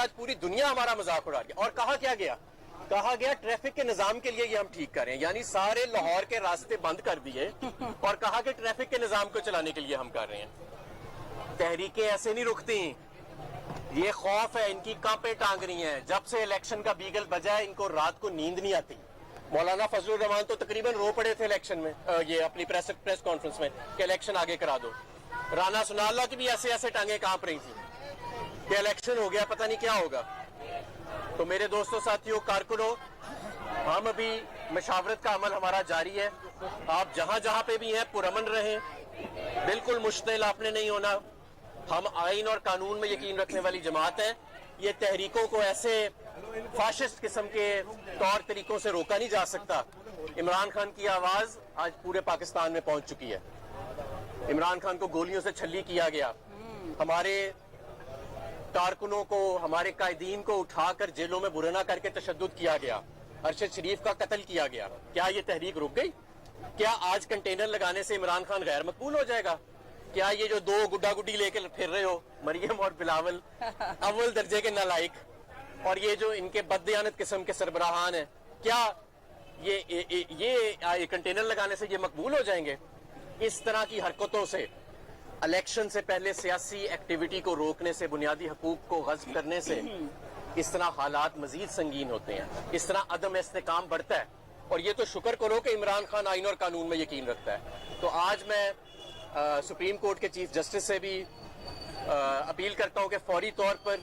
آج پوری دنیا ہمارا مذاق اڑا رہی ہے. اور کہا کیا گیا؟ کہا گیا ٹریفک کے نظام کے لیے یہ ہم ٹھیک کر رہے ہیں. یعنی سارے لاہور کے راستے بند کر دیے اور کہا کہ ٹریفک کے نظام کو چلانے کے لیے ہم کر رہے ہیں. تحریکیں ایسے نہیں رکتی. یہ خوف ہے, ان کی کانپیں ٹانگ رہی ہیں. جب سے الیکشن کا بیگل بجا ہے ان کو رات کو نیند نہیں آتی. مولانا فضل الرحمان تو تقریباً رو پڑے تھے الیکشن میں, یہ اپنی پریس کانفرنس میں, کہ الیکشن آگے کرا دو. رانا سنا اللہ کی بھی ایسے ایسے ٹانگیں کانپ رہی تھیں کہ الیکشن ہو گیا, پتہ نہیں کیا ہوگا. تو میرے دوستوں, ساتھیوں, کارکنوں, ہم ابھی مشاورت کا عمل ہمارا جاری ہے. آپ جہاں جہاں پہ بھی ہیں پرامن رہیں, بالکل مشتعل آپ نے نہیں ہونا. ہم آئین اور قانون میں یقین رکھنے والی جماعت ہیں. یہ تحریکوں کو ایسے فاشسٹ قسم کے طور طریقوں سے روکا نہیں جا سکتا. عمران خان کی آواز آج پورے پاکستان میں پہنچ چکی ہے. عمران خان کو گولیوں سے چھلی کیا گیا, ہمارے کارکنوں کو, ہمارے قائدین کو اٹھا کر جیلوں میں برہنہ کر کے تشدد کیا گیا, ارشد شریف کا قتل کیا گیا. کیا یہ تحریک رک گئی؟ کیا آج کنٹینر لگانے سے عمران خان غیر مقبول ہو جائے گا؟ کیا یہ جو دو گڈا گڈی لے کے پھر رہے ہو, مریم اور بلاول, اول درجے کے نالائق, اور یہ جو ان کے بددیانت قسم کے سربراہان ہیں, کیا یہ کنٹینر لگانے سے یہ مقبول ہو جائیں گے؟ اس طرح کی حرکتوں سے, الیکشن سے پہلے سیاسی ایکٹیویٹی کو روکنے سے, بنیادی حقوق کو غصب کرنے سے, اس طرح حالات مزید سنگین ہوتے ہیں. اس طرح عدم استحکام بڑھتا ہے. اور یہ تو شکر کرو کہ عمران خان آئین اور قانون میں یقین رکھتا ہے. تو آج میں سپریم کورٹ کے چیف جسٹس سے بھی اپیل کرتا ہوں کہ فوری طور پر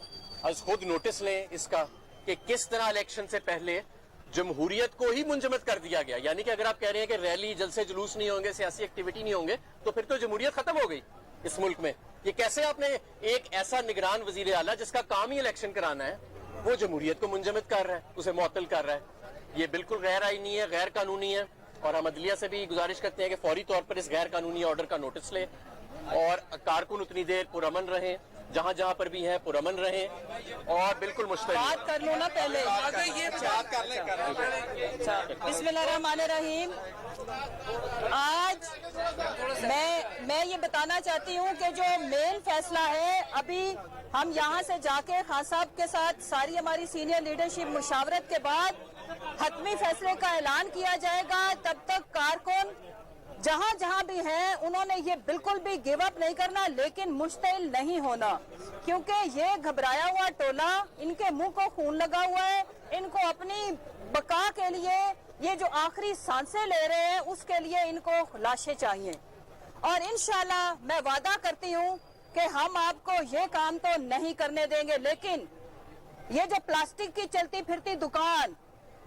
از خود نوٹس لیں اس کا, کہ کس طرح الیکشن سے پہلے جمہوریت کو ہی منجمد کر دیا گیا. یعنی کہ اگر آپ کہہ رہے ہیں کہ ریلی, جلسے, جلوس نہیں ہوں گے, سیاسی ایکٹیویٹی نہیں ہوں گے, تو پھر تو جمہوریت ختم ہو گئی اس ملک میں. یہ کیسے آپ نے ایک ایسا نگران وزیر اعلیٰ جس کا کام ہی الیکشن کرانا ہے, وہ جمہوریت کو منجمد کر رہا ہے, اسے معطل کر رہا ہے؟ یہ بالکل غیر آئینی ہے, غیر قانونی ہے. اور ہم عدلیہ سے بھی گزارش کرتے ہیں کہ فوری طور پر اس غیر قانونی آرڈر کا نوٹس لیں, اور کارکن اتنی دیر پرامن رہیں, جہاں جہاں پر بھی ہیں پرامن رہیں, اور بالکل مشتعل. بات کر لوں نا پہلے. بسم اللہ الرحمن الرحیم. آج میں یہ بتانا چاہتی ہوں کہ جو مین فیصلہ ہے, ابھی ہم یہاں سے جا کے خان صاحب کے ساتھ ساری ہماری سینئر لیڈرشپ مشاورت کے بعد حتمی فیصلے کا اعلان کیا جائے گا. تب تک کارکن جہاں جہاں بھی ہیں انہوں نے یہ بالکل بھی گیو اپ نہیں کرنا, لیکن مشتعل نہیں ہونا, کیونکہ یہ گھبرایا ہوا ٹولہ, ان کے منہ کو خون لگا ہوا ہے. ان کو اپنی بقا کے لیے, یہ جو آخری سانسیں لے رہے ہیں اس کے لیے ان کو لاشیں چاہیے. اور انشاءاللہ میں وعدہ کرتی ہوں کہ ہم آپ کو یہ کام تو نہیں کرنے دیں گے. لیکن یہ جو پلاسٹک کی چلتی پھرتی دکان,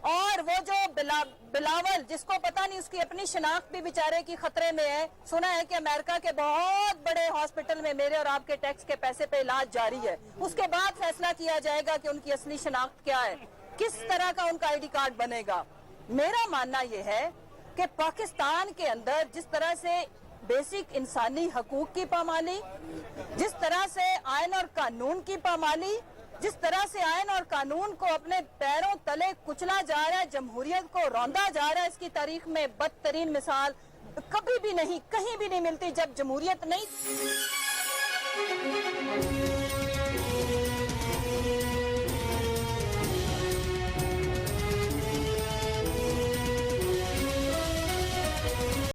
اور وہ جو بلاول, جس کو پتہ نہیں اس کی اپنی شناخت بھی بیچارے کی خطرے میں ہے, سنا ہے کہ امریکہ کے بہت بڑے ہاسپٹل میں میرے اور آپ کے ٹیکس کے پیسے پہ علاج جاری ہے. اس کے بعد فیصلہ کیا جائے گا کہ ان کی اصلی شناخت کیا ہے, کس طرح کا ان کا آئی ڈی کارڈ بنے گا. میرا ماننا یہ ہے کہ پاکستان کے اندر جس طرح سے بیسک انسانی حقوق کی پامالی, جس طرح سے آئین اور قانون کی پامالی, جس طرح سے آئین اور قانون کو اپنے پیروں تلے کچلا جا رہا ہے, جمہوریت کو روندا جا رہا ہے, اس کی تاریخ میں بدترین مثال کبھی بھی نہیں, کہیں بھی نہیں ملتی جب جمہوریت نہیں.